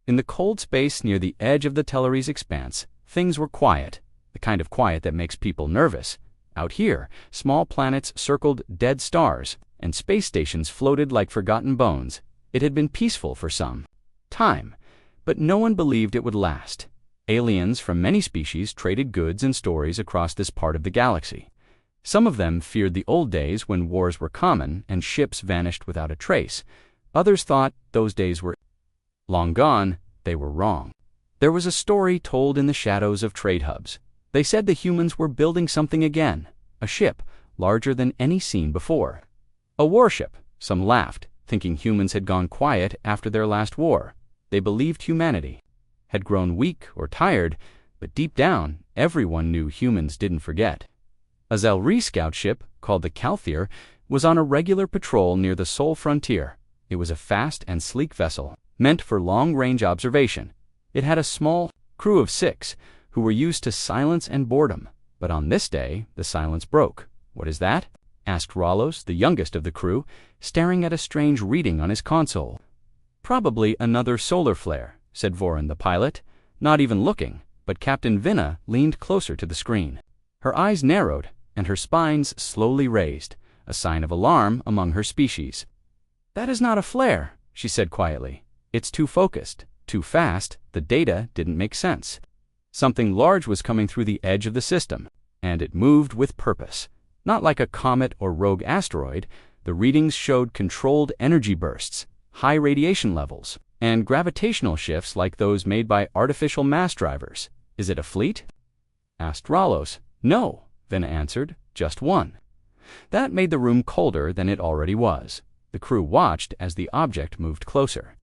In the cold space near the edge of the Tellerese expanse, things were quiet, the kind of quiet that makes people nervous. Out here, small planets circled dead stars, and space stations floated like forgotten bones. It had been peaceful for some time, but no one believed it would last. Aliens from many species traded goods and stories across this part of the galaxy. Some of them feared the old days when wars were common and ships vanished without a trace. Others thought those days were long gone. They were wrong. There was a story told in the shadows of trade hubs. They said the humans were building something again, a ship larger than any seen before. A warship. Some laughed, thinking humans had gone quiet after their last war. They believed humanity had grown weak or tired, but deep down, everyone knew humans didn't forget. A Zelri scout ship, called the Calthier, was on a regular patrol near the Sol frontier. It was a fast and sleek vessel, meant for long-range observation. It had a small crew of 6, who were used to silence and boredom. But on this day, the silence broke. "What is that?" asked Ralos, the youngest of the crew, staring at a strange reading on his console. "Probably another solar flare," said Voran the pilot, not even looking, but Captain Vinna leaned closer to the screen. Her eyes narrowed, and her spines slowly raised, a sign of alarm among her species. "That is not a flare," she said quietly. "It's too focused, too fast, the data didn't make sense." Something large was coming through the edge of the system, and it moved with purpose. Not like a comet or rogue asteroid, the readings showed controlled energy bursts, high radiation levels, and gravitational shifts like those made by artificial mass drivers. "Is it a fleet?" asked Ralos. "No," Vinna answered, "just one." That made the room colder than it already was. The crew watched as the object moved closer.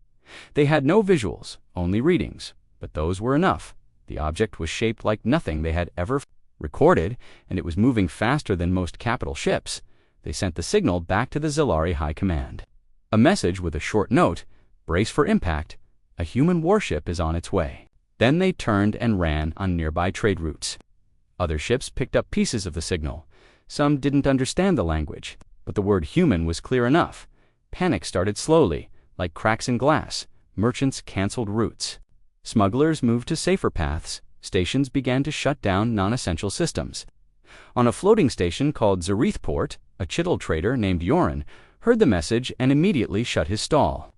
They had no visuals, only readings, but those were enough. The object was shaped like nothing they had ever recorded, and it was moving faster than most capital ships. They sent the signal back to the Zelari High Command. A message with a short note: "Brace for impact. A human warship is on its way." Then they turned and ran on nearby trade routes. Other ships picked up pieces of the signal. Some didn't understand the language, but the word human was clear enough. Panic started slowly, like cracks in glass. Merchants canceled routes. Smugglers moved to safer paths. Stations began to shut down non-essential systems. On a floating station called Zarethport, a Chittle trader named Yoren heard the message and immediately shut his stall.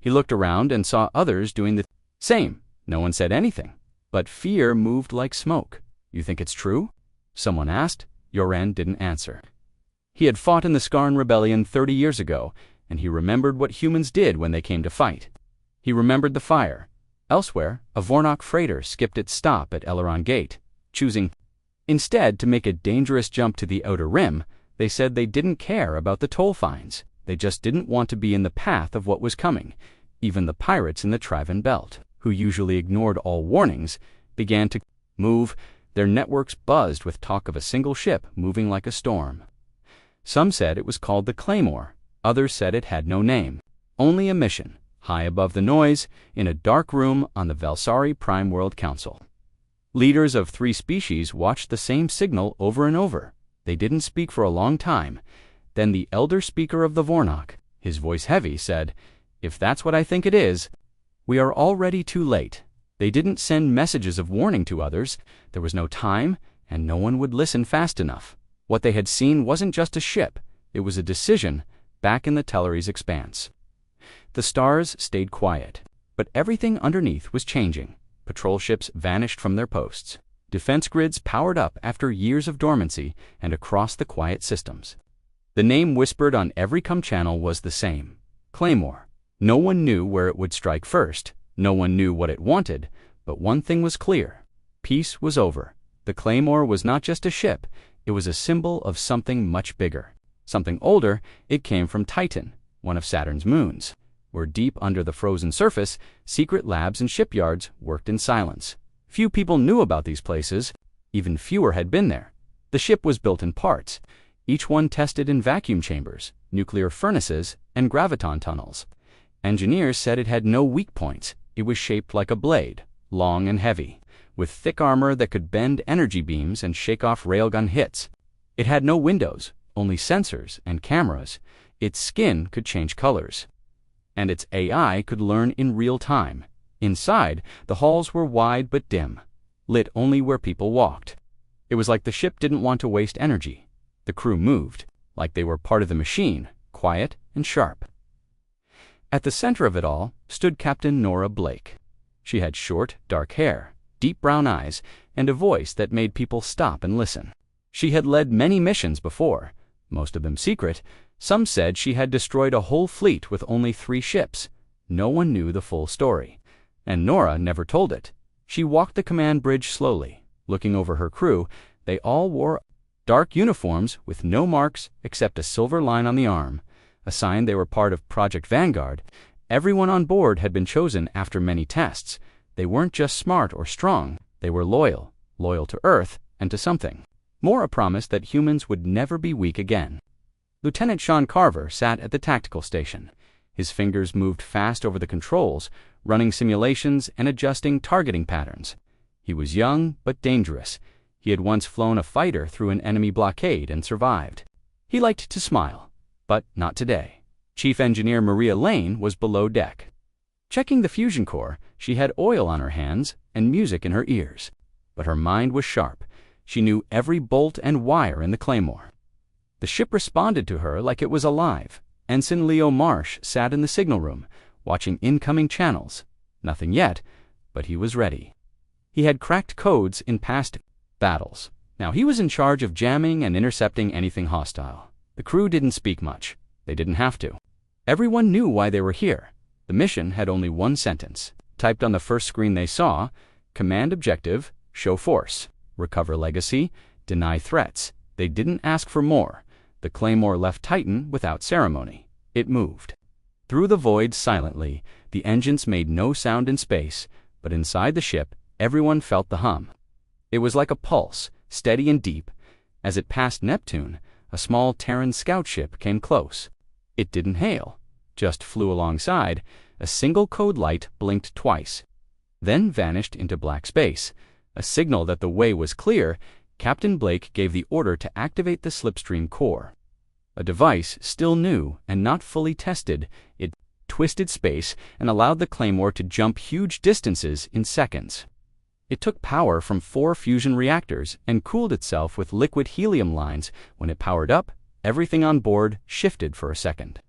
He looked around and saw others doing the same. No one said anything, but fear moved like smoke. "You think it's true?" someone asked. Yoren didn't answer. He had fought in the Skarn Rebellion 30 years ago, and he remembered what humans did when they came to fight. He remembered the fire. Elsewhere, a Vornok freighter skipped its stop at Eleron Gate, choosing instead to make a dangerous jump to the Outer Rim. They said they didn't care about the toll fines. They just didn't want to be in the path of what was coming. Even the pirates in the Trivan Belt, who usually ignored all warnings, began to move. Their networks buzzed with talk of a single ship moving like a storm. Some said it was called the Claymore. Others said it had no name, only a mission, high above the noise, in a dark room on the Valsari Prime World Council. Leaders of 3 species watched the same signal over and over. They didn't speak for a long time. Then the elder speaker of the Vornok, his voice heavy, said, "If that's what I think it is, we are already too late." They didn't send messages of warning to others. There was no time, and no one would listen fast enough. What they had seen wasn't just a ship. It was a decision back in the Tellerese expanse. The stars stayed quiet, but everything underneath was changing. Patrol ships vanished from their posts. Defense grids powered up after years of dormancy and across the quiet systems. The name whispered on every comm channel was the same: Claymore. No one knew where it would strike first. No one knew what it wanted, but one thing was clear: peace was over. The Claymore was not just a ship, it was a symbol of something much bigger. Something older. It came from Titan, one of Saturn's moons, where deep under the frozen surface, secret labs and shipyards worked in silence. Few people knew about these places. Even fewer had been there. The ship was built in parts, each one tested in vacuum chambers, nuclear furnaces, and graviton tunnels. Engineers said it had no weak points. It was shaped like a blade, long and heavy, with thick armor that could bend energy beams and shake off railgun hits. It had no windows, only sensors and cameras. Its skin could change colors, and its AI could learn in real time. Inside, the halls were wide but dim, lit only where people walked. It was like the ship didn't want to waste energy. The crew moved, like they were part of the machine, quiet and sharp. At the center of it all stood Captain Nora Blake. She had short, dark hair, deep brown eyes, and a voice that made people stop and listen. She had led many missions before, most of them secret. Some said she had destroyed a whole fleet with only 3 ships. No one knew the full story, and Nora never told it. She walked the command bridge slowly, looking over her crew. They all wore dark uniforms with no marks except a silver line on the arm, a sign they were part of Project Vanguard. Everyone on board had been chosen after many tests. They weren't just smart or strong, they were loyal to Earth and to something. Mora promised that humans would never be weak again. Lieutenant Sean Carver sat at the tactical station. His fingers moved fast over the controls, running simulations and adjusting targeting patterns. He was young but dangerous. He had once flown a fighter through an enemy blockade and survived. He liked to smile, but not today. Chief Engineer Maria Lane was below deck. Checking the fusion core, she had oil on her hands and music in her ears. But her mind was sharp. She knew every bolt and wire in the Claymore. The ship responded to her like it was alive. Ensign Leo Marsh sat in the signal room, watching incoming channels. Nothing yet, but he was ready. He had cracked codes in past battles. Now he was in charge of jamming and intercepting anything hostile. The crew didn't speak much. They didn't have to. Everyone knew why they were here. The mission had only one sentence, typed on the first screen they saw: command objective, show force, recover legacy, deny threats. They didn't ask for more. The Claymore left Titan without ceremony. It moved through the void silently. The engines made no sound in space, but inside the ship, everyone felt the hum. It was like a pulse, steady and deep. As it passed Neptune, a small Terran scout ship came close. It didn't hail, just flew alongside. A single code light blinked twice, then vanished into black space, a signal that the way was clear. Captain Blake gave the order to activate the slipstream core. A device still new and not fully tested, it twisted space and allowed the Claymore to jump huge distances in seconds. It took power from 4 fusion reactors and cooled itself with liquid helium lines. When it powered up, everything on board shifted for a second.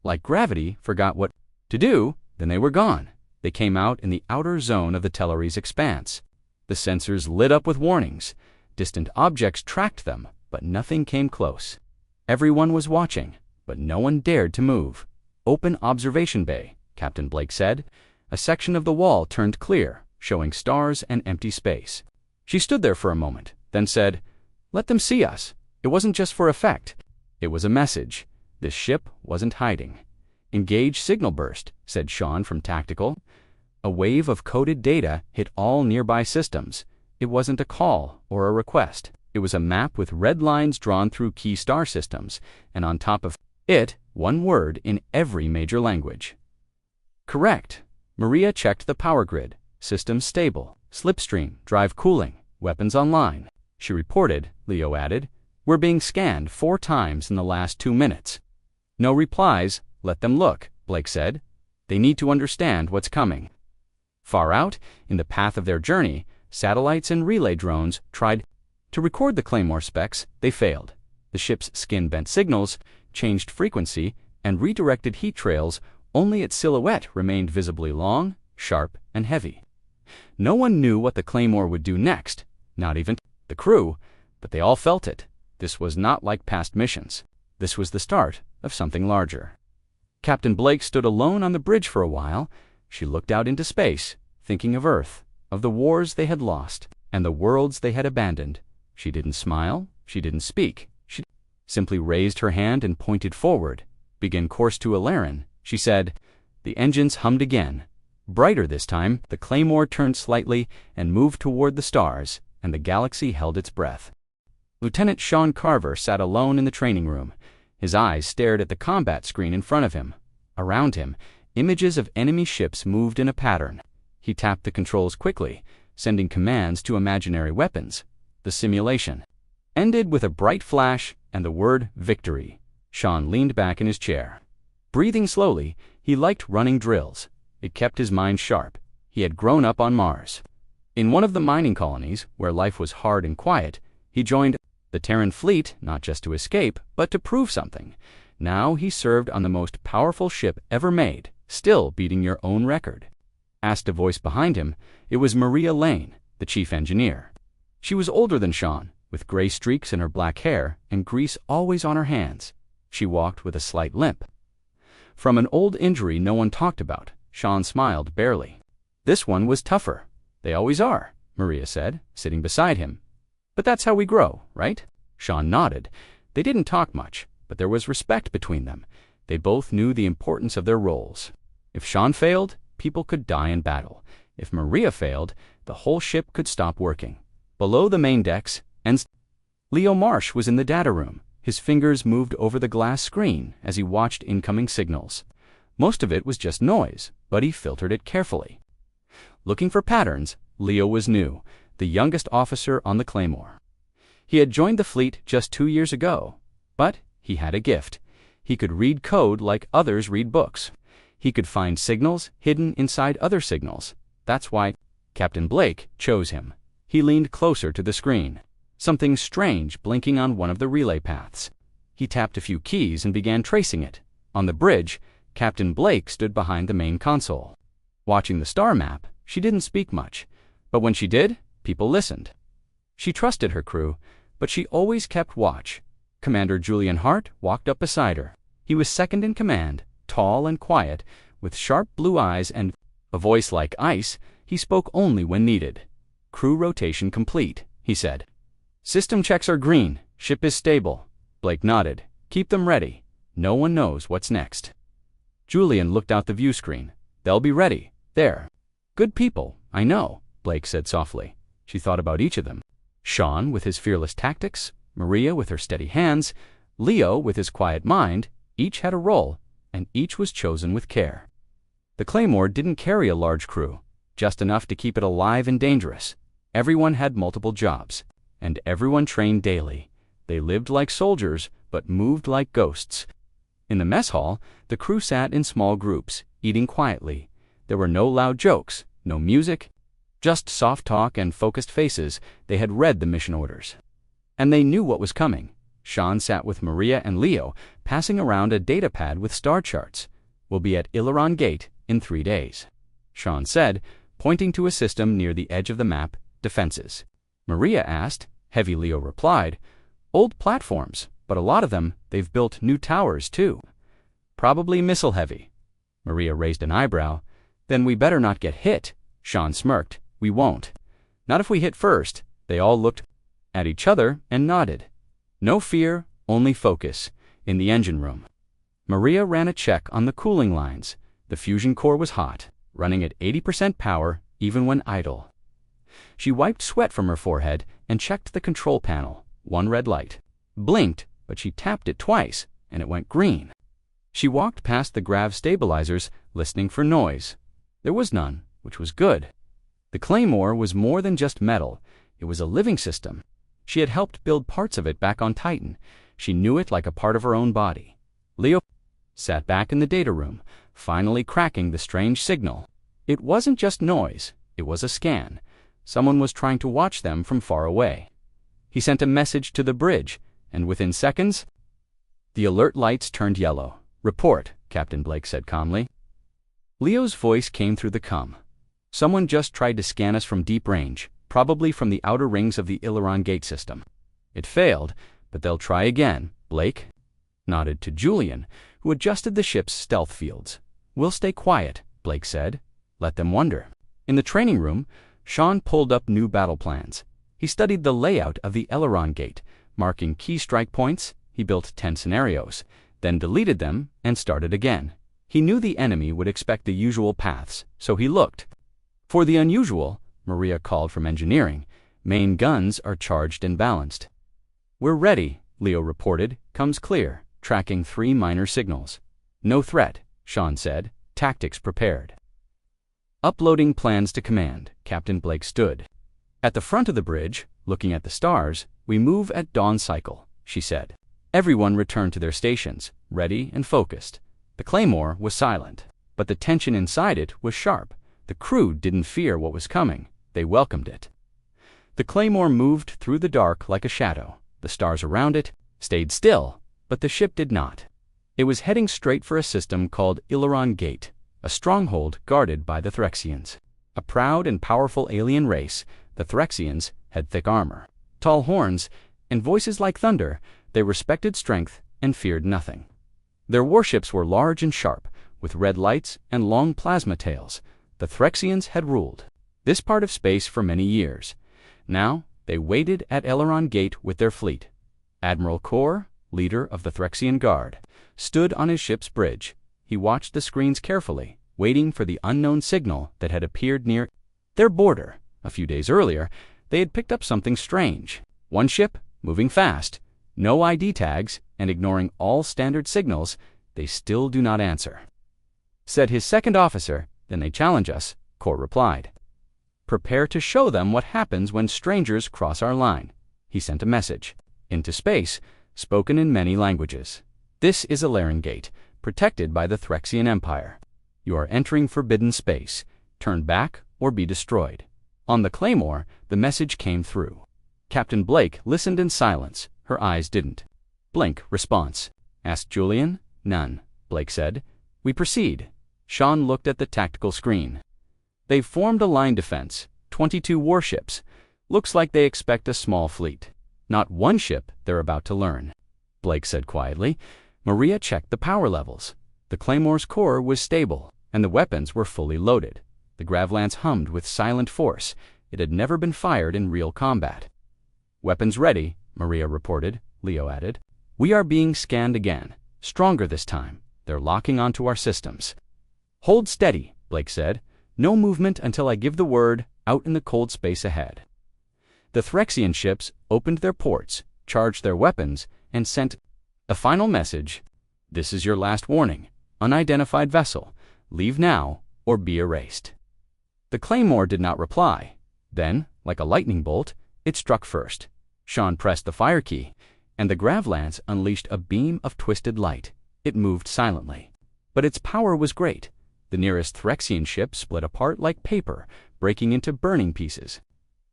Like gravity forgot what to do, then they were gone. They came out in the outer zone of the Tellurese expanse. The sensors lit up with warnings. Distant objects tracked them, but nothing came close. Everyone was watching, but no one dared to move. Open observation bay, Captain Blake said. A section of the wall turned clear, showing stars and empty space. She stood there for a moment, then said, "Let them see us." It wasn't just for effect. It was a message. This ship wasn't hiding. "Engage signal burst," said Sean from Tactical. A wave of coded data hit all nearby systems. It wasn't a call or a request. It was a map with red lines drawn through key star systems, and on top of it, one word in every major language. Correct. Maria checked the power grid. Systems stable. Slipstream, drive cooling, weapons online. She reported, Leo added. "We're being scanned 4 times in the last 2 minutes." "No replies. Let them look," Blake said. "They need to understand what's coming." Far out, in the path of their journey, satellites and relay drones tried to record the Claymore specs. They failed. The ship's skin bent signals, changed frequency, and redirected heat trails. Only its silhouette remained visibly long, sharp, and heavy. No one knew what the Claymore would do next, not even the crew, but they all felt it. This was not like past missions. This was the start of something larger. Captain Blake stood alone on the bridge for a while. She looked out into space, thinking of Earth, of the wars they had lost, and the worlds they had abandoned. She didn't smile, she didn't speak. She simply raised her hand and pointed forward. "Begin course to Alarin," she said. The engines hummed again. Brighter this time, the Claymore turned slightly and moved toward the stars, and the galaxy held its breath. Lieutenant Sean Carver sat alone in the training room. His eyes stared at the combat screen in front of him. Around him, images of enemy ships moved in a pattern. He tapped the controls quickly, sending commands to imaginary weapons. The simulation ended with a bright flash and the word victory. Sean leaned back in his chair. Breathing slowly, he liked running drills. It kept his mind sharp. He had grown up on Mars. In one of the mining colonies, where life was hard and quiet, he joined the Terran fleet not just to escape, but to prove something. Now he served on the most powerful ship ever made, still beating your own record. Asked a voice behind him. It was Maria Lane, the chief engineer. She was older than Sean, with gray streaks in her black hair and grease always on her hands. She walked with a slight limp. From an old injury no one talked about, Sean smiled barely. This one was tougher. They always are, Maria said, sitting beside him. But that's how we grow, right? Sean nodded. They didn't talk much, but there was respect between them. They both knew the importance of their roles. If Sean failed, people could die in battle. If Maria failed, the whole ship could stop working. Below the main decks, Leo Marsh was in the data room. His fingers moved over the glass screen as he watched incoming signals. Most of it was just noise, but he filtered it carefully. Looking for patterns, Leo was new, the youngest officer on the Claymore. He had joined the fleet just 2 years ago, but he had a gift. He could read code like others read books. He could find signals hidden inside other signals. That's why Captain Blake chose him. He leaned closer to the screen, something strange blinking on one of the relay paths. He tapped a few keys and began tracing it. On the bridge, Captain Blake stood behind the main console. Watching the star map, she didn't speak much, but when she did, people listened. She trusted her crew, but she always kept watch. Commander Julian Hart walked up beside her. He was second in command, tall and quiet, with sharp blue eyes and a voice like ice. He spoke only when needed. "Crew rotation complete," he said. "System checks are green. Ship is stable." Blake nodded. "Keep them ready. No one knows what's next." Julian looked out the view screen. "They'll be ready. There." "Good people, I know," Blake said softly. She thought about each of them. Sean with his fearless tactics, Maria with her steady hands, Leo with his quiet mind. Each had a role, and each was chosen with care. The Claymore didn't carry a large crew, just enough to keep it alive and dangerous. Everyone had multiple jobs, and everyone trained daily. They lived like soldiers, but moved like ghosts. In the mess hall, the crew sat in small groups, eating quietly. There were no loud jokes, no music, just soft talk and focused faces. They had read the mission orders. And they knew what was coming. Sean sat with Maria and Leo, passing around a data pad with star charts. "We'll be at Illaron Gate in 3 days," Sean said, pointing to a system near the edge of the map, defenses. Maria asked. Heavy, Leo replied. "Old platforms, but a lot of them, they've built new towers too." "Probably missile heavy." Maria raised an eyebrow. "Then we better not get hit," Sean smirked. "We won't. Not if we hit first." They all looked at each other and nodded. No fear, only focus. In the engine room, Maria ran a check on the cooling lines. The fusion core was hot, running at 80% power even when idle. She wiped sweat from her forehead and checked the control panel. One red light blinked, but she tapped it twice, and it went green. She walked past the grav stabilizers, listening for noise. There was none, which was good. The Claymore was more than just metal. It was a living system. She had helped build parts of it back on Titan. She knew it like a part of her own body. Leo sat back in the data room, finally cracking the strange signal. It wasn't just noise, it was a scan. Someone was trying to watch them from far away. He sent a message to the bridge, and within seconds, the alert lights turned yellow. "Report," Captain Blake said calmly. Leo's voice came through the comm. "Someone just tried to scan us from deep range, probably from the outer rings of the Illaron Gate system. It failed, but they'll try again." Blake nodded to Julian, who adjusted the ship's stealth fields. "We'll stay quiet," Blake said. "Let them wonder." In the training room, Sean pulled up new battle plans. He studied the layout of the Illaron Gate, marking key strike points. He built 10 scenarios, then deleted them and started again. He knew the enemy would expect the usual paths, so he looked for the unusual. Maria called from engineering. "Main guns are charged and balanced." "We're ready," Leo reported. "Comes clear, tracking 3 minor signals." "No threat," Sean said. "Tactics prepared." Uploading plans to command, Captain Blake stood at the front of the bridge, looking at the stars. "We move at dawn cycle," she said. Everyone returned to their stations, ready and focused. The Claymore was silent, but the tension inside it was sharp. The crew didn't fear what was coming. They welcomed it. The Claymore moved through the dark like a shadow. The stars around it stayed still, but the ship did not. It was heading straight for a system called Aileron Gate, a stronghold guarded by the Threxians. A proud and powerful alien race, the Threxians had thick armor, tall horns, and voices like thunder. They respected strength and feared nothing. Their warships were large and sharp, with red lights and long plasma tails. The Threxians had ruled this part of space for many years. Now they waited at Aileron Gate with their fleet. Admiral Kor, leader of the Threxian Guard, stood on his ship's bridge. He watched the screens carefully, waiting for the unknown signal that had appeared near their border. A few days earlier, they had picked up something strange. One ship, moving fast, no ID tags, and ignoring all standard signals. They still do not answer, said his second officer. Then they challenge us, Kor replied. Prepare to show them what happens when strangers cross our line. He sent a message into space, spoken in many languages. This is Aileron Gate, protected by the Threxian Empire. You are entering forbidden space. Turn back or be destroyed. On the Claymore, the message came through. Captain Blake listened in silence. Her eyes didn't blink. Response, asked Julian. None, Blake said. We proceed. Sean looked at the tactical screen. They've formed a line defense, 22 warships. Looks like they expect a small fleet. Not one ship they're about to learn, Blake said quietly. Maria checked the power levels. The Claymore's core was stable, and the weapons were fully loaded. The Gravlance hummed with silent force. It had never been fired in real combat. Weapons ready, Maria reported. Leo added. We are being scanned again. Stronger this time. They're locking onto our systems. Hold steady, Blake said. No movement until I give the word. Out in the cold space ahead. The Threxian ships opened their ports, charged their weapons, and sent a final message. This is your last warning. Unidentified vessel. Leave now or be erased. The Claymore did not reply. Then, like a lightning bolt, it struck first. Sean pressed the fire key, and the Gravlance unleashed a beam of twisted light. It moved silently, but its power was great. The nearest Threxian ship split apart like paper, breaking into burning pieces.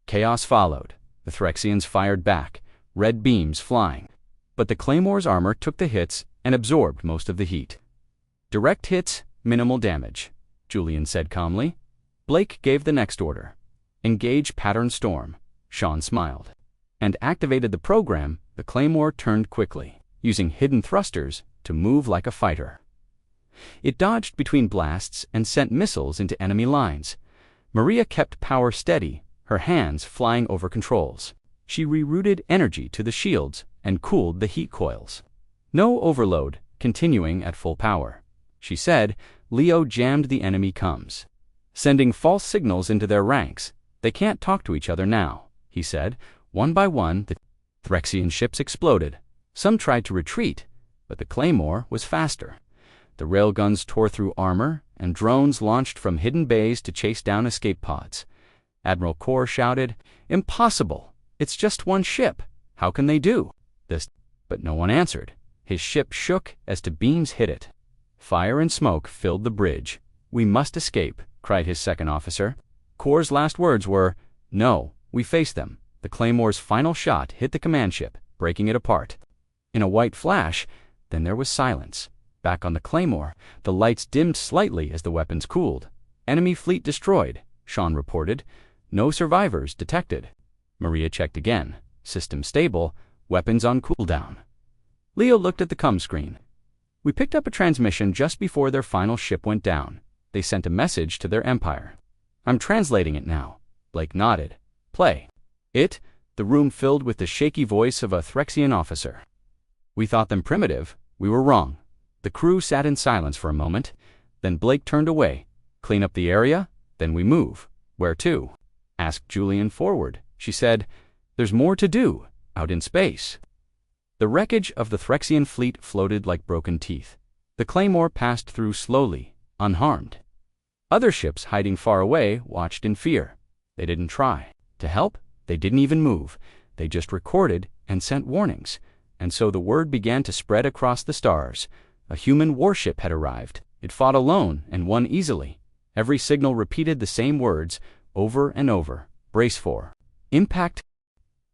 Chaos followed. The Threxians fired back, red beams flying. But the Claymore's armor took the hits and absorbed most of the heat. Direct hits, minimal damage, Julian said calmly. Blake gave the next order. Engage pattern storm. Sean smiled and activated the program. The Claymore turned quickly, using hidden thrusters to move like a fighter. It dodged between blasts and sent missiles into enemy lines. Maria kept power steady, her hands flying over controls. She rerouted energy to the shields and cooled the heat coils. No overload, continuing at full power. She said. Leo jammed the enemy comms, sending false signals into their ranks. They can't talk to each other now, he said. One by one, the Threxian ships exploded. Some tried to retreat, but the Claymore was faster. The railguns tore through armor, and drones launched from hidden bays to chase down escape pods. Admiral Kor shouted, Impossible! It's just one ship. How can they do this? But no one answered. His ship shook as the beams hit it. Fire and smoke filled the bridge. We must escape, cried his second officer. Kor's last words were, No, we face them. The Claymore's final shot hit the command ship, breaking it apart. In a white flash, then there was silence. Back on the Claymore, the lights dimmed slightly as the weapons cooled. Enemy fleet destroyed, Sean reported. No survivors detected. Maria checked again. System stable, weapons on cooldown. Leo looked at the comm screen. We picked up a transmission just before their final ship went down. They sent a message to their empire. I'm translating it now. Blake nodded. Play. It, the room filled with the shaky voice of a Threxian officer. We thought them primitive. We were wrong. The crew sat in silence for a moment. Then Blake turned away. Clean up the area, then we move. Where to? Asked Julian forward. She said, There's more to do, out in space. The wreckage of the Threxian fleet floated like broken teeth. The Claymore passed through slowly, unharmed. Other ships hiding far away watched in fear. They didn't try to help. They didn't even move. They just recorded and sent warnings. And so the word began to spread across the stars. A human warship had arrived. It fought alone and won easily. Every signal repeated the same words over and over. Brace for impact.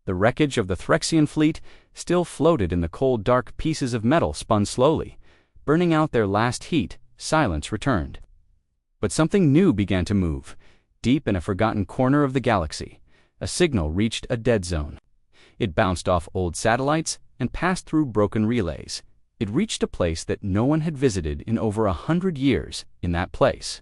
The wreckage of the Threxian fleet still floated in the cold, dark pieces of metal spun slowly. Burning out their last heat, silence returned. But something new began to move. Deep in a forgotten corner of the galaxy, a signal reached a dead zone. It bounced off old satellites and passed through broken relays. It reached a place that no one had visited in over 100 years. In that place,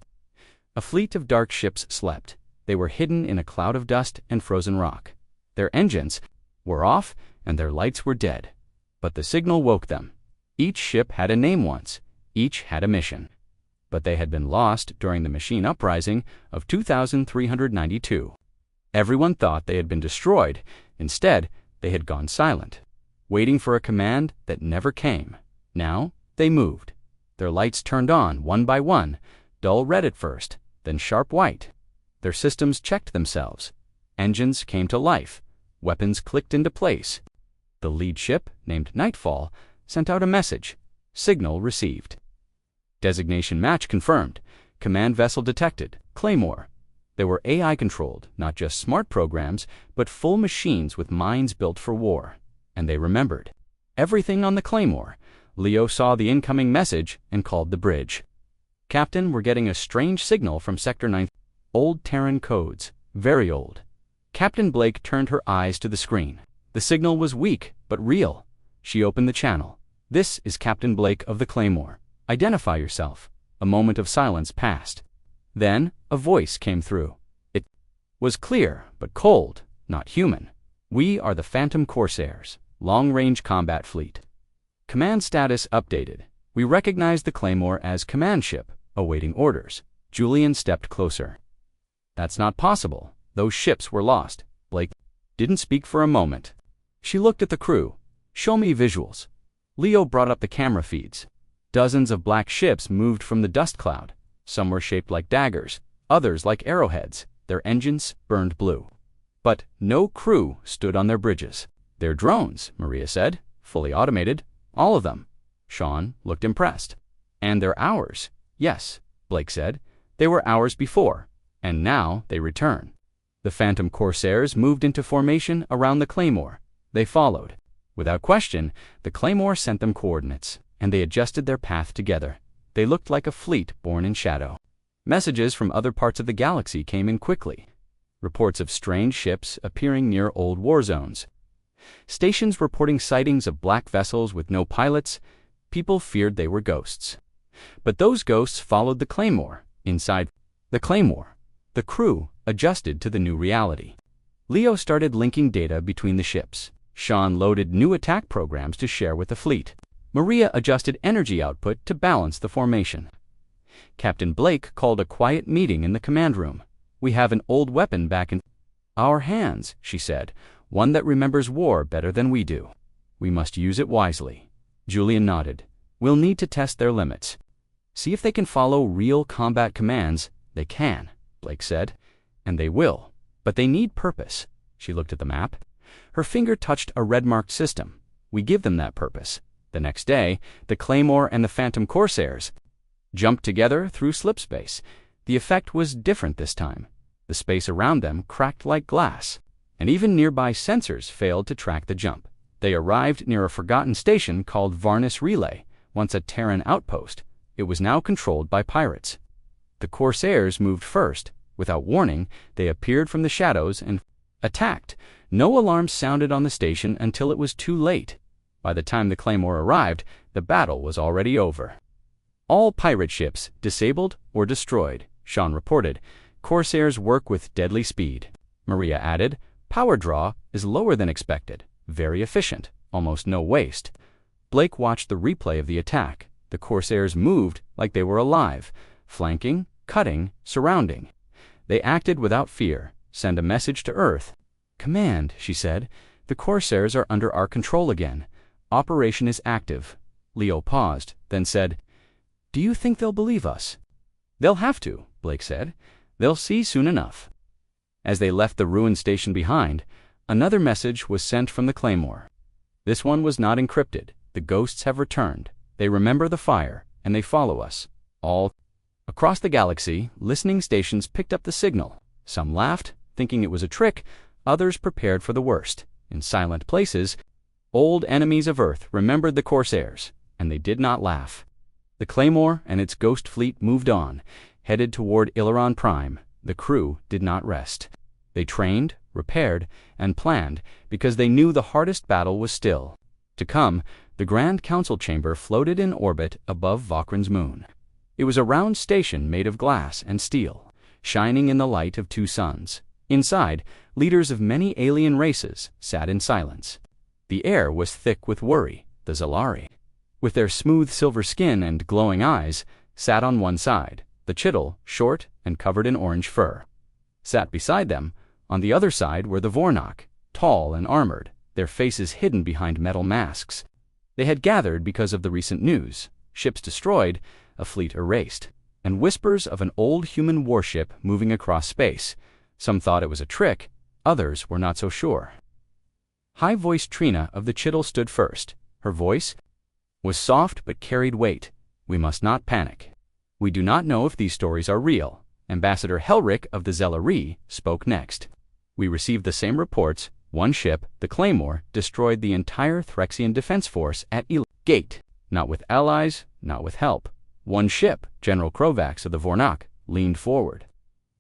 a fleet of dark ships slept. They were hidden in a cloud of dust and frozen rock. Their engines were off and their lights were dead. But the signal woke them. Each ship had a name once. Each had a mission. But they had been lost during the machine uprising of 2392. Everyone thought they had been destroyed. Instead, they had gone silent, waiting for a command that never came. Now, they moved. Their lights turned on one by one, dull red at first, then sharp white. Their systems checked themselves. Engines came to life. Weapons clicked into place. The lead ship, named Nightfall, sent out a message. Signal received. Designation match confirmed. Command vessel detected. Claymore. They were AI-controlled, not just smart programs, but full machines with minds built for war. And they remembered everything on the Claymore. Leo saw the incoming message and called the bridge. Captain, we're getting a strange signal from Sector 9. Old Terran codes. Very old. Captain Blake turned her eyes to the screen. The signal was weak, but real. She opened the channel. This is Captain Blake of the Claymore. Identify yourself. A moment of silence passed. Then, a voice came through. It was clear, but cold, not human. We are the Phantom Corsairs, long-range combat fleet. Command status updated. We recognize the Claymore as command ship, awaiting orders. Julian stepped closer. That's not possible. Those ships were lost. Blake didn't speak for a moment. She looked at the crew. Show me visuals. Leo brought up the camera feeds. Dozens of black ships moved from the dust cloud. Some were shaped like daggers, others like arrowheads. Their engines burned blue. But no crew stood on their bridges. They're drones, Maria said. Fully automated. All of them. Sean looked impressed. And they're ours. Yes, Blake said. They were ours before, and now they return. The Phantom Corsairs moved into formation around the Claymore. They followed. Without question, the Claymore sent them coordinates, and they adjusted their path together. They looked like a fleet born in shadow. Messages from other parts of the galaxy came in quickly. Reports of strange ships appearing near old war zones. Stations reporting sightings of black vessels with no pilots. People feared they were ghosts. But those ghosts followed the Claymore. Inside the Claymore, the crew adjusted to the new reality. Leo started linking data between the ships. Sean loaded new attack programs to share with the fleet. Maria adjusted energy output to balance the formation. Captain Blake called a quiet meeting in the command room. We have an old weapon back in our hands, she said, one that remembers war better than we do. We must use it wisely. Julian nodded. We'll need to test their limits. See if they can follow real combat commands. They can, Blake said. And they will. But they need purpose. She looked at the map. Her finger touched a red-marked system. We give them that purpose. The next day, the Claymore and the Phantom Corsairs jumped together through slipspace. The effect was different this time. The space around them cracked like glass, and even nearby sensors failed to track the jump. They arrived near a forgotten station called Varnus Relay, once a Terran outpost. It was now controlled by pirates. The Corsairs moved first. Without warning, they appeared from the shadows and attacked. No alarms sounded on the station until it was too late. By the time the Claymore arrived, the battle was already over. All pirate ships disabled or destroyed, Sean reported. Corsairs work with deadly speed. Maria added, power draw is lower than expected. Very efficient, almost no waste. Blake watched the replay of the attack. The Corsairs moved like they were alive, flanking, cutting, surrounding. They acted without fear. Send a message to Earth. Command, she said. The Corsairs are under our control again. Operation is active. Leo paused, then said, do you think they'll believe us? They'll have to, Blake said. They'll see soon enough. As they left the ruined station behind, another message was sent from the Claymore. This one was not encrypted. The ghosts have returned. They remember the fire, and they follow us. All Across the galaxy, listening stations picked up the signal. Some laughed, thinking it was a trick. Others prepared for the worst. In silent places, old enemies of Earth remembered the Corsairs, and they did not laugh. The Claymore and its ghost fleet moved on, headed toward Ileron Prime. The crew did not rest. They trained, repaired, and planned because they knew the hardest battle was still to come. The Grand Council chamber floated in orbit above Vokran's moon. It was a round station made of glass and steel, shining in the light of 2 suns. Inside, leaders of many alien races sat in silence. The air was thick with worry. The Zalari, with their smooth silver skin and glowing eyes, sat on one side. The Chittle, short and covered in orange fur, sat beside them. On the other side were the Vornok, tall and armored, their faces hidden behind metal masks. They had gathered because of the recent news: ships destroyed, a fleet erased, and whispers of an old human warship moving across space. Some thought it was a trick, others were not so sure. High-voiced Trina of the Chittle stood first. Her voice was soft but carried weight. We must not panic. We do not know if these stories are real. Ambassador Helric of the Zelari spoke next. We received the same reports. One ship, the Claymore, destroyed the entire Threxian defense force at Gate. Not with allies, not with help. One ship, General Krovax of the Vornok, leaned forward.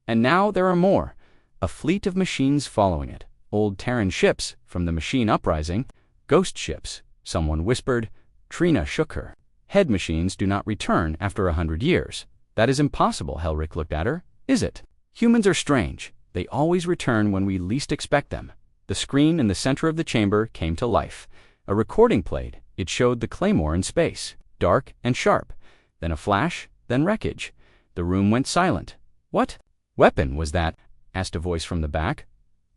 And now there are more. A fleet of machines following it. Old Terran ships from the machine uprising. Ghost ships, someone whispered. Trina shook her head. Machines do not return after 100 years. That is impossible. Helric looked at her. Is it? Humans are strange. They always return when we least expect them. The screen in the center of the chamber came to life. A recording played. It showed the Claymore in space, dark and sharp. Then a flash, then wreckage. The room went silent. What weapon was that? Asked a voice from the back.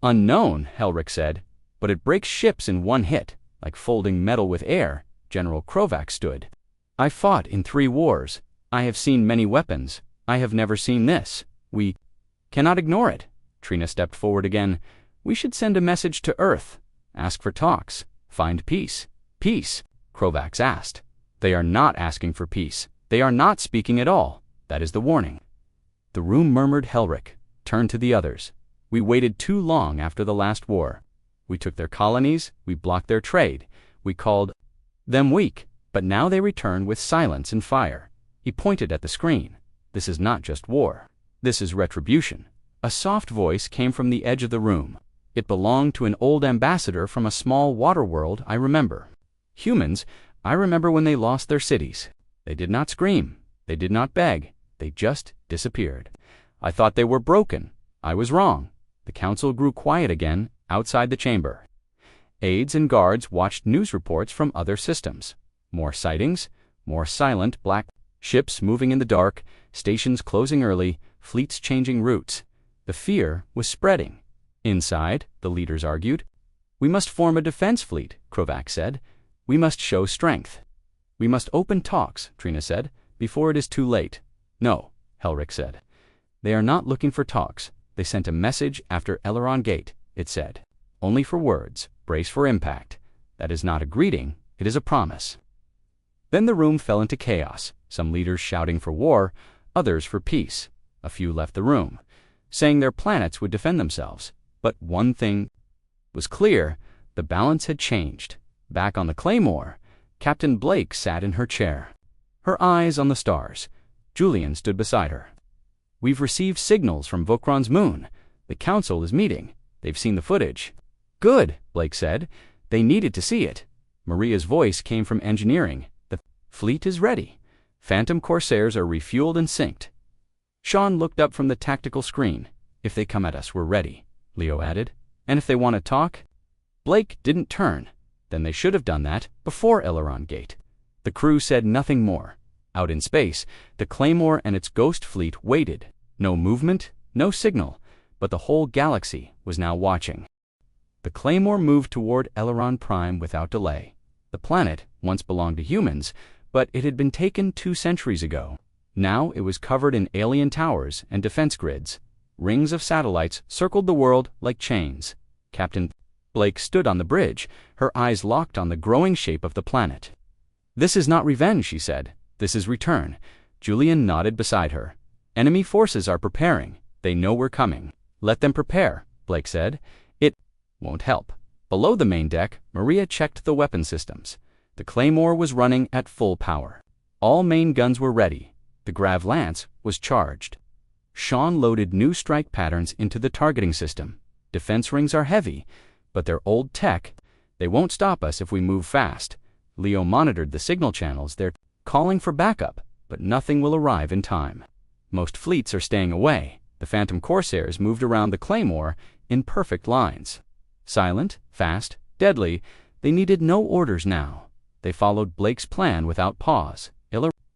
Unknown, Helric said, but it breaks ships in one hit, like folding metal with air. General Krovax stood. I fought in 3 wars. I have seen many weapons. I have never seen this. We cannot ignore it. Trina stepped forward again. We should send a message to Earth. Ask for talks. Find peace. Peace? Krovax asked. They are not asking for peace. They are not speaking at all. That is the warning. The room murmured. Helric turned to the others. We waited too long after the last war. We took their colonies. We blocked their trade. We called them weak. But now they return with silence and fire. He pointed at the screen. This is not just war. This is retribution. A soft voice came from the edge of the room. It belonged to an old ambassador from a small water world I remember. Humans, I remember when they lost their cities. They did not scream. They did not beg. They just disappeared. I thought they were broken. I was wrong. The council grew quiet again outside the chamber. Aides and guards watched news reports from other systems. More sightings, more silent black ships moving in the dark, stations closing early, fleets changing routes. The fear was spreading. Inside, the leaders argued. We must form a defense fleet, Krovax said. We must show strength. We must open talks, Trina said, before it is too late. No, Helric said. They are not looking for talks. They sent a message after Ileron Gate, it said. Only for words, brace for impact. That is not a greeting, it is a promise. Then the room fell into chaos, some leaders shouting for war, others for peace. A few left the room, saying their planets would defend themselves. But one thing was clear, the balance had changed. Back on the Claymore, Captain Blake sat in her chair, her eyes on the stars. Julian stood beside her. We've received signals from Vokran's moon. The council is meeting. They've seen the footage. Good, Blake said. They needed to see it. Maria's voice came from engineering. The fleet is ready. Phantom Corsairs are refueled and synced. Sean looked up from the tactical screen. If they come at us, we're ready, Leo added. And if they want to talk? Blake didn't turn. Then they should have done that before Ileron Gate. The crew said nothing more. Out in space, the Claymore and its ghost fleet waited. No movement, no signal, but the whole galaxy was now watching. The Claymore moved toward Ileron Prime without delay. The planet once belonged to humans, but it had been taken 2 centuries ago. Now it was covered in alien towers and defense grids. Rings of satellites circled the world like chains. Captain Blake stood on the bridge, her eyes locked on the growing shape of the planet. This is not revenge, she said. This is return. Julian nodded beside her. Enemy forces are preparing. They know we're coming. Let them prepare, Blake said. It won't help. Below the main deck, Maria checked the weapon systems. The Claymore was running at full power. All main guns were ready. The Grav Lance was charged. Sean loaded new strike patterns into the targeting system. Defense rings are heavy, but they're old tech. They won't stop us if we move fast. Leo monitored the signal channels. They're calling for backup, but nothing will arrive in time. Most fleets are staying away. The Phantom Corsairs moved around the Claymore in perfect lines. Silent, fast, deadly, they needed no orders now. They followed Blake's plan without pause.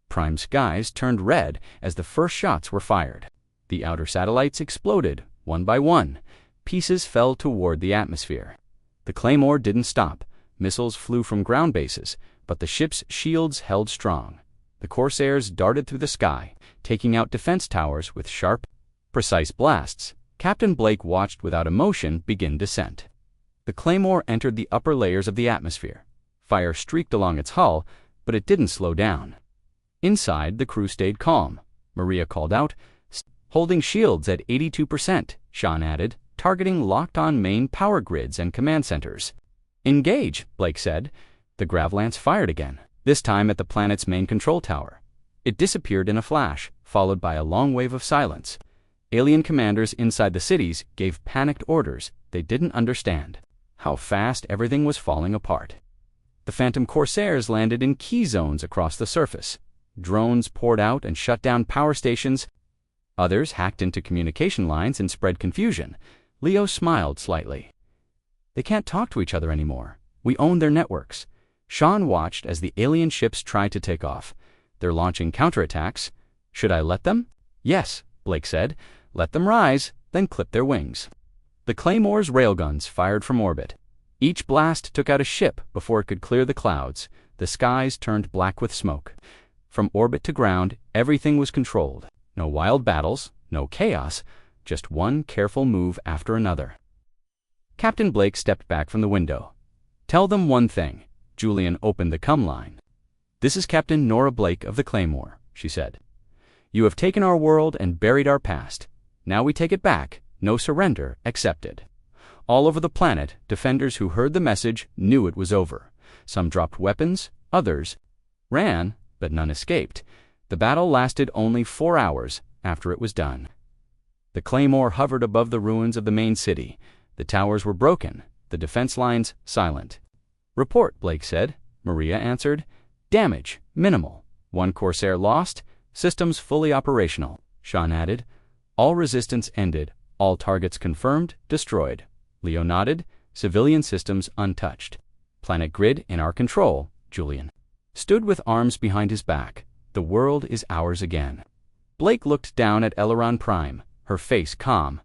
Prime skies turned red as the first shots were fired. The outer satellites exploded, one by one. Pieces fell toward the atmosphere. The Claymore didn't stop. Missiles flew from ground bases, but the ship's shields held strong. The Corsairs darted through the sky, taking out defense towers with sharp, precise blasts. Captain Blake watched without emotion begin descent. The Claymore entered the upper layers of the atmosphere. Fire streaked along its hull, but it didn't slow down. Inside, the crew stayed calm. Maria called out, holding shields at 82%, Sean added, targeting locked-on main power grids and command centers. Engage, Blake said. The Grav Lance fired again, this time at the planet's main control tower. It disappeared in a flash, followed by a long wave of silence. Alien commanders inside the cities gave panicked orders they didn't understand. How fast everything was falling apart. The Phantom Corsairs landed in key zones across the surface. Drones poured out and shut down power stations. Others hacked into communication lines and spread confusion. Leo smiled slightly. They can't talk to each other anymore. We own their networks. Sean watched as the alien ships tried to take off. They're launching counterattacks. Should I let them? Yes, Blake said. Let them rise, then clip their wings. The Claymore's railguns fired from orbit. Each blast took out a ship before it could clear the clouds. The skies turned black with smoke. From orbit to ground, everything was controlled. No wild battles, no chaos, just one careful move after another. Captain Blake stepped back from the window. Tell them one thing. Julian opened the comm line. This is Captain Nora Blake of the Claymore, she said. You have taken our world and buried our past. Now we take it back. No surrender accepted. All over the planet, defenders who heard the message knew it was over. Some dropped weapons, others ran, but none escaped. The battle lasted only 4 hours after it was done. The Claymore hovered above the ruins of the main city. The towers were broken, the defense lines silent. Report, Blake said. Maria answered. Damage, minimal. 1 Corsair lost, systems fully operational. Sean added. All resistance ended, all targets confirmed, destroyed. Leo nodded. Civilian systems untouched. Planet grid in our control, Julian stood with arms behind his back. The world is ours again. Blake looked down at Aileron Prime, her face calm.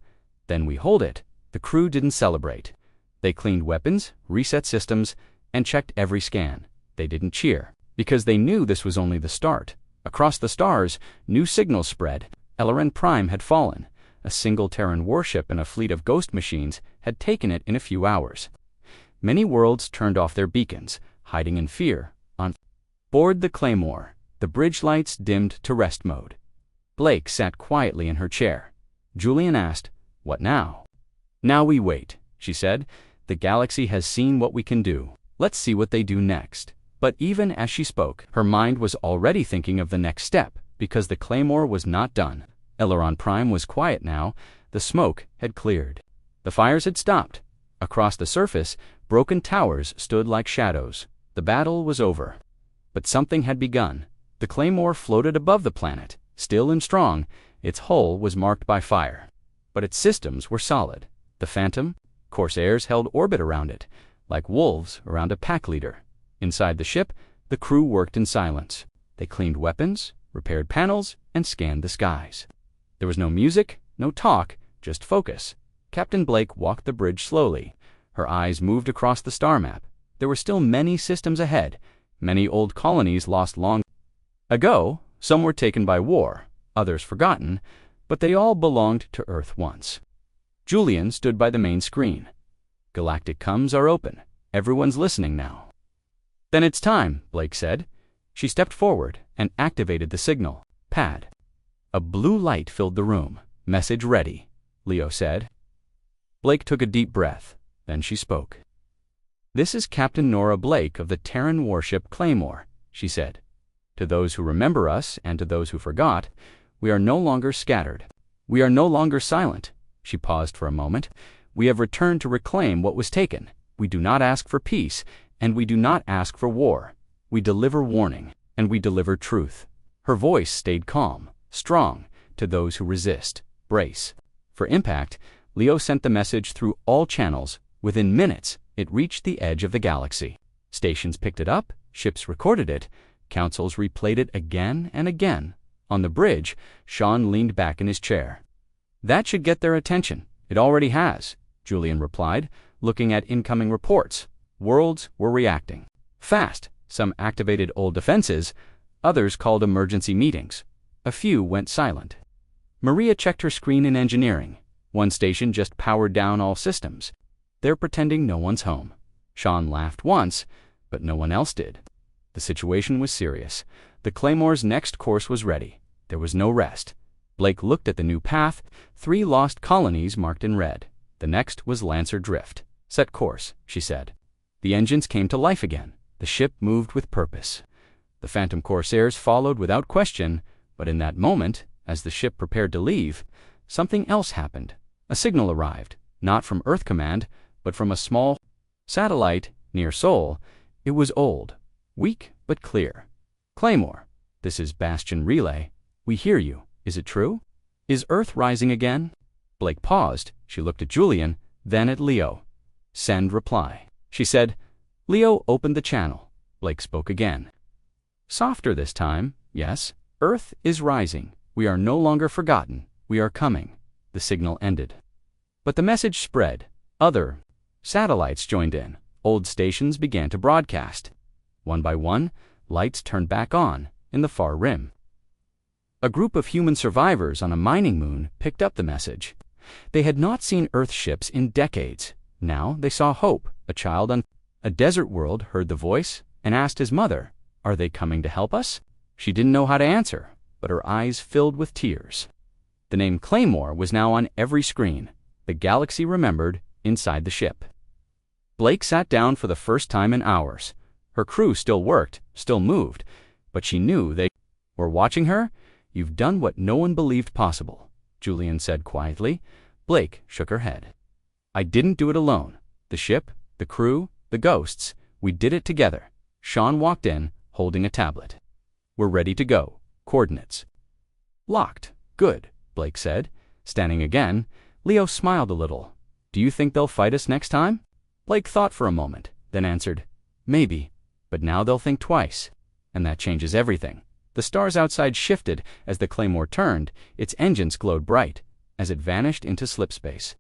Then we hold it. The crew didn't celebrate. They cleaned weapons, reset systems, and checked every scan. They didn't cheer, because they knew this was only the start. Across the stars, new signals spread. Aileron Prime had fallen. A single Terran warship and a fleet of ghost machines had taken it in a few hours. Many worlds turned off their beacons, hiding in fear. On board the Claymore, the bridge lights dimmed to rest mode. Blake sat quietly in her chair. Julian asked, What now? Now we wait, she said. The galaxy has seen what we can do. Let's see what they do next. But even as she spoke, her mind was already thinking of the next step, because the Claymore was not done. Aileron Prime was quiet now. The smoke had cleared. The fires had stopped. Across the surface, broken towers stood like shadows. The battle was over. But something had begun. The Claymore floated above the planet, still and strong. Its hull was marked by fire. But its systems were solid. The Phantom Corsairs held orbit around it, like wolves around a pack leader. Inside the ship, the crew worked in silence. They cleaned weapons, repaired panels, and scanned the skies. There was no music, no talk, just focus. Captain Blake walked the bridge slowly. Her eyes moved across the star map. There were still many systems ahead. Many old colonies lost long ago. Some were taken by war, others forgotten, but they all belonged to Earth once. Julian stood by the main screen. Galactic comms are open. Everyone's listening now. Then it's time, Blake said. She stepped forward and activated the signal pad. A blue light filled the room. "Message ready," Leo said. Blake took a deep breath. Then she spoke. "This is Captain Nora Blake of the Terran warship Claymore," she said. "To those who remember us and to those who forgot, we are no longer scattered. We are no longer silent." She paused for a moment. "We have returned to reclaim what was taken. We do not ask for peace, and we do not ask for war. We deliver warning, and we deliver truth." Her voice stayed calm, strong. "To those who resist, brace." For impact, Leo sent the message through all channels. Within minutes, it reached the edge of the galaxy. Stations picked it up, ships recorded it, councils replayed it again and again. On the bridge, Sean leaned back in his chair. "That should get their attention. It already has," Julian replied, looking at incoming reports. Worlds were reacting. Fast. Some activated old defenses, others called emergency meetings. A few went silent. Maria checked her screen in engineering. One station just powered down all systems. They're pretending no one's home. Sean laughed once, but no one else did. The situation was serious. The Claymore's next course was ready. There was no rest. Blake looked at the new path, 3 lost colonies marked in red. The next was Lancer Drift. "Set course," she said. The engines came to life again. The ship moved with purpose. The Phantom Corsairs followed without question, but in that moment, as the ship prepared to leave, something else happened. A signal arrived, not from Earth Command, but from a small satellite near Sol. It was old, weak but clear. "Claymore, this is Bastion Relay. We hear you. Is it true? Is Earth rising again?" Blake paused. She looked at Julian, then at Leo. "Send reply," she said. Leo opened the channel. Blake spoke again. Softer this time. "Yes, Earth is rising. We are no longer forgotten. We are coming." The signal ended. But the message spread. Other satellites joined in. Old stations began to broadcast. One by one, lights turned back on in the far rim. A group of human survivors on a mining moon picked up the message. They had not seen Earth ships in decades. Now they saw hope. A child on a desert world heard the voice and asked his mother, "Are they coming to help us?" She didn't know how to answer, but her eyes filled with tears. The name Claymore was now on every screen. The galaxy remembered inside the ship. Blake sat down for the first time in hours. Her crew still worked, still moved, but she knew they were watching her. "You've done what no one believed possible," Julian said quietly. Blake shook her head. "I didn't do it alone. The ship, the crew, the ghosts, we did it together." Sean walked in, holding a tablet. "We're ready to go. Coordinates." "Locked. Good," Blake said. Standing again, Leo smiled a little. "Do you think they'll fight us next time?" Blake thought for a moment, then answered, "Maybe, but now they'll think twice." And that changes everything. The stars outside shifted as the Claymore turned. Its engines glowed bright as it vanished into slipspace.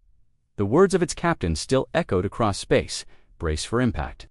The words of its captain still echoed across space. "Brace for impact."